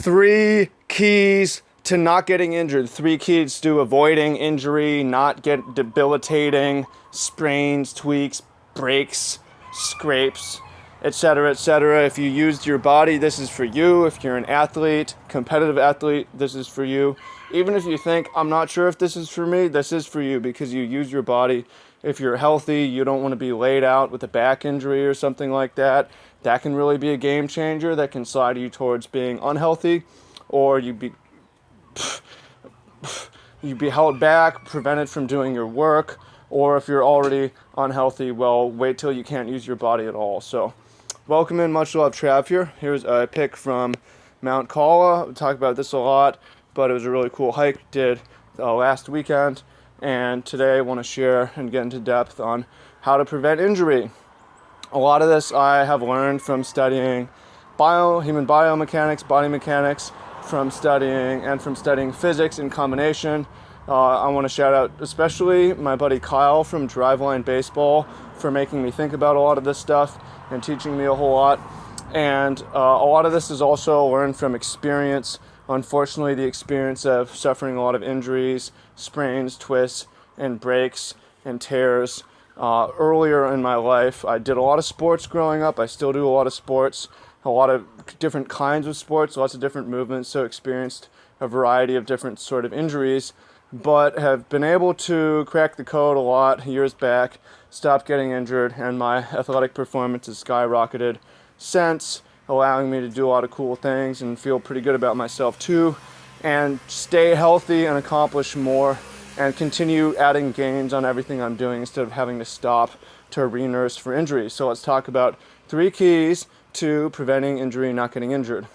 Three keys to not getting injured. Three keys to avoiding injury, not get debilitating sprains, tweaks, breaks, scrapes, etc., etc. If you used your body, this is for you. If you're an athlete, competitive athlete, this is for you. Even if you think, I'm not sure if this is for me, this is for you because you use your body. If you're healthy, you don't want to be laid out with a back injury or something like that. That can really be a game changer that can slide you towards being unhealthy, or you'd be held back, prevented from doing your work, or if you're already unhealthy, well, wait till you can't use your body at all. So, welcome in, much love, Trav here. Here's a pic from Mount Kala. We talk about this a lot, but it was a really cool hike did last weekend, and today I want to share and get into depth on how to prevent injury. A lot of this I have learned from studying human biomechanics, body mechanics, from studying physics in combination. I want to shout out especially my buddy Kyle from Driveline Baseball for making me think about a lot of this stuff and teaching me a whole lot. And a lot of this is also learned from experience. Unfortunately, the experience of suffering a lot of injuries, sprains, twists, and breaks and tears. Earlier in my life, I did a lot of sports growing up. I still do a lot of sports, a lot of different kinds of sports, lots of different movements, so experienced a variety of different sort of injuries, but have been able to crack the code a lot years back, stopped getting injured, and my athletic performance has skyrocketed since, allowing me to do a lot of cool things and feel pretty good about myself too, and stay healthy and accomplish more and continue adding gains on everything I'm doing instead of having to stop to re-nurse for injuries. So let's talk about 3 keys to preventing injury and not getting injured.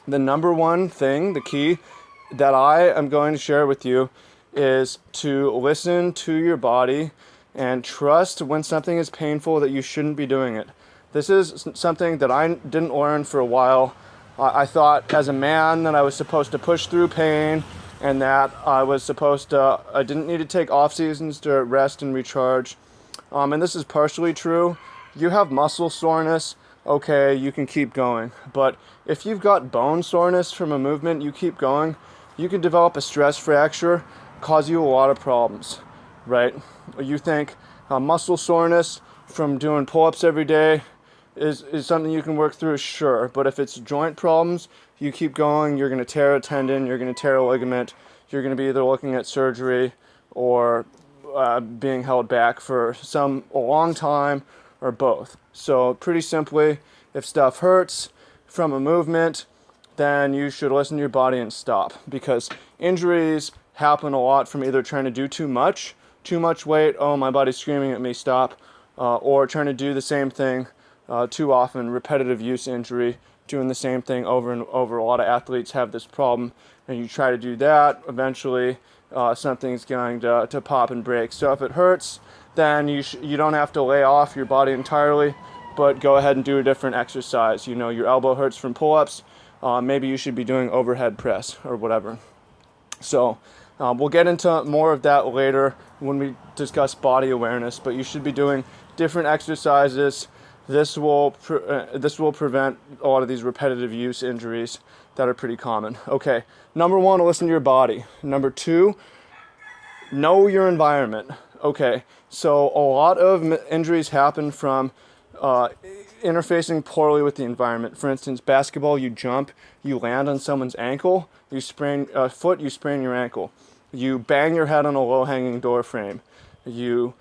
The number one thing, the key that I am going to share with you is to listen to your body and trust when something is painful that you shouldn't be doing it. This is something that I didn't learn for a while. I thought as a man that I was supposed to push through pain and that I didn't need to take off seasons to rest and recharge. And this is partially true. You have muscle soreness, okay, you can keep going. But if you've got bone soreness from a movement, you keep going, you can develop a stress fracture, cause you a lot of problems, right? You think muscle soreness from doing pull-ups every day is something you can work through, sure. But if it's joint problems, you keep going, you're going to tear a tendon, you're going to tear a ligament, you're going to be either looking at surgery or being held back for a long time or both. So pretty simply, if stuff hurts from a movement, then you should listen to your body and stop, because injuries happen a lot from either trying to do too much weight, oh, my body's screaming at me, stop, or trying to do the same thing too often, repetitive use injury, doing the same thing over and over. A lot of athletes have this problem, and you try to do that, eventually something's going to pop and break. So if it hurts, then you don't have to lay off your body entirely, but go ahead and do a different exercise. You know, your elbow hurts from pull-ups, maybe you should be doing overhead press or whatever. So we'll get into more of that later when we discuss body awareness, but you should be doing different exercises. This will prevent a lot of these repetitive use injuries that are pretty common. Okay, number 1, listen to your body. Number 2, know your environment. Okay, so a lot of injuries happen from interfacing poorly with the environment. For instance, basketball, you jump, you land on someone's ankle, you sprain a foot, you sprain your ankle. You bang your head on a low-hanging door frame. You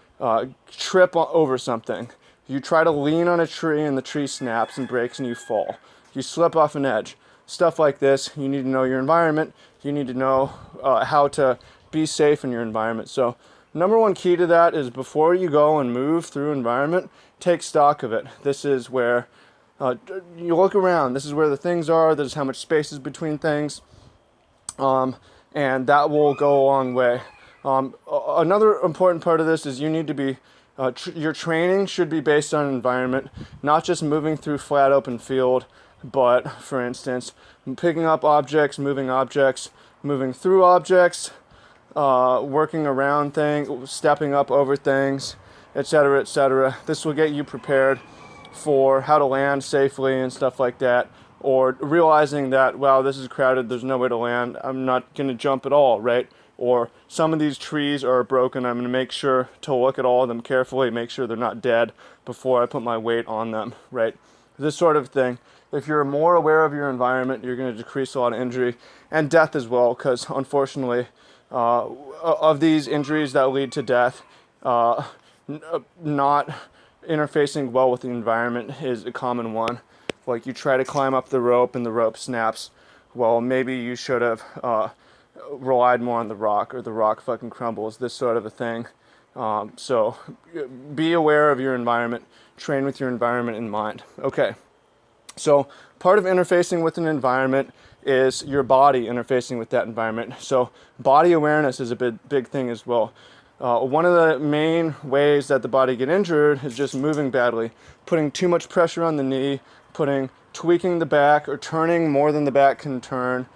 trip over something. You try to lean on a tree and the tree snaps and breaks and you fall. You slip off an edge. Stuff like this, you need to know your environment. You need to know how to be safe in your environment. So number 1 key to that is before you go and move through environment, take stock of it. This is where you look around. This is where the things are. This is how much space is between things. And that will go a long way. Another important part of this is you need to be your training should be based on environment, not just moving through flat open field, but for instance, picking up objects, moving through objects, working around things, stepping up over things, etc., etc. This will get you prepared for how to land safely and stuff like that, or realizing that, wow, this is crowded, there's no way to land, I'm not going to jump at all, right? Or some of these trees are broken, I'm going to make sure to look at all of them carefully, make sure they're not dead before I put my weight on them, right? This sort of thing. If you're more aware of your environment, you're going to decrease a lot of injury and death as well, because unfortunately, of these injuries that lead to death, not interfacing well with the environment is a common one. Like you try to climb up the rope and the rope snaps. Well, maybe you should have relied more on the rock, or the rock fucking crumbles, this sort of a thing. So be aware of your environment, train with your environment in mind. Okay, so part of interfacing with an environment is your body interfacing with that environment. So body awareness is a big thing as well. One of the main ways that the body get injured is just moving badly, putting too much pressure on the knee, tweaking the back or turning more than the back can turn,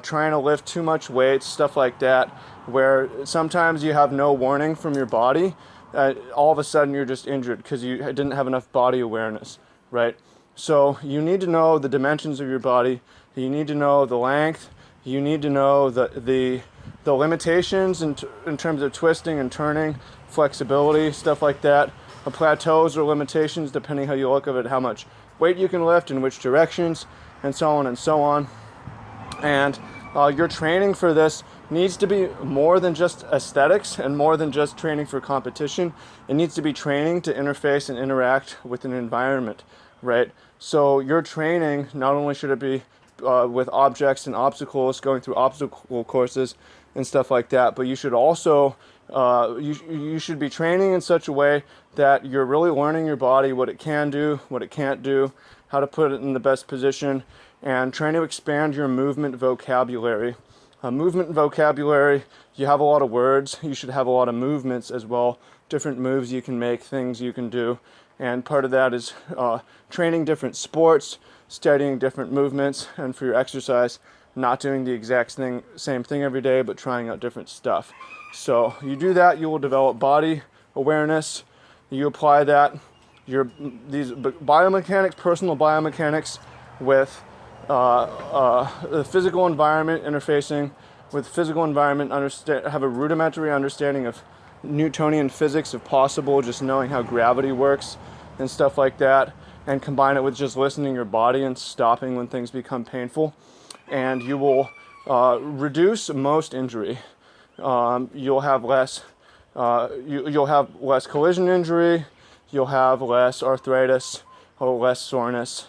trying to lift too much weight, stuff like that, where sometimes you have no warning from your body. All of a sudden you're just injured because you didn't have enough body awareness, right? So you need to know the dimensions of your body. You need to know the length. You need to know the limitations in terms of twisting and turning, flexibility, stuff like that. Plateaus or limitations, depending how you look at it, how much weight you can lift in which directions, and so on and so on. And your training for this needs to be more than just aesthetics and more than just training for competition. It needs to be training to interface and interact with an environment, right? So your training, not only should it be with objects and obstacles, going through obstacle courses and stuff like that, but you should also you should be training in such a way that you're really learning your body, what it can do, what it can't do, how to put it in the best position, and trying to expand your movement vocabulary. Movement vocabulary, you have a lot of words, you should have a lot of movements as well, different moves you can make, things you can do, and part of that is training different sports, studying different movements, and for your exercise, not doing the exact same thing every day, but trying out different stuff. So you do that, you will develop body awareness. You apply that, these biomechanics, personal biomechanics, with the physical environment, interfacing with physical environment, have a rudimentary understanding of Newtonian physics if possible, just knowing how gravity works and stuff like that, and combine it with just listening to your body and stopping when things become painful, and you will reduce most injury. You'll have less collision injury, you'll have less arthritis or less soreness,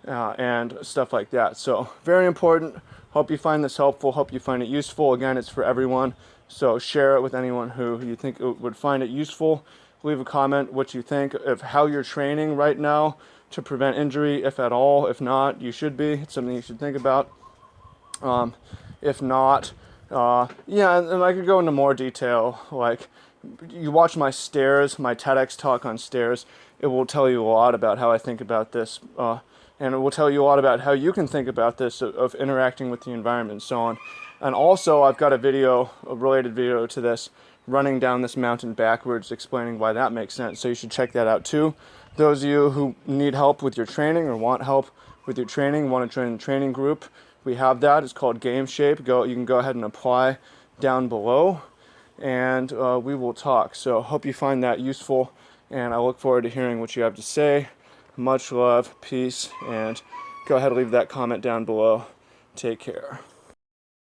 and stuff like that. So very important. Hope you find this helpful. Hope you find it useful. Again, it's for everyone. So share it with anyone who you think would find it useful. Leave a comment what you think of how you're training right now to prevent injury, if at all. If not, you should be. It's something you should think about. If not, yeah, and I could go into more detail. Like, you watch my stairs, my TEDx talk on stairs, it will tell you a lot about how I think about this, and it will tell you a lot about how you can think about this, of interacting with the environment and so on. And also, I've got a related video to this, running down this mountain backwards, explaining why that makes sense, so you should check that out too. Those of you who need help with your training or want help with your training, want to join the training group, we have that. It's called Game Shape. You can go ahead and apply down below, and we will talk. So hope you find that useful, and I look forward to hearing what you have to say. Much love, peace, and go ahead and leave that comment down below. Take care.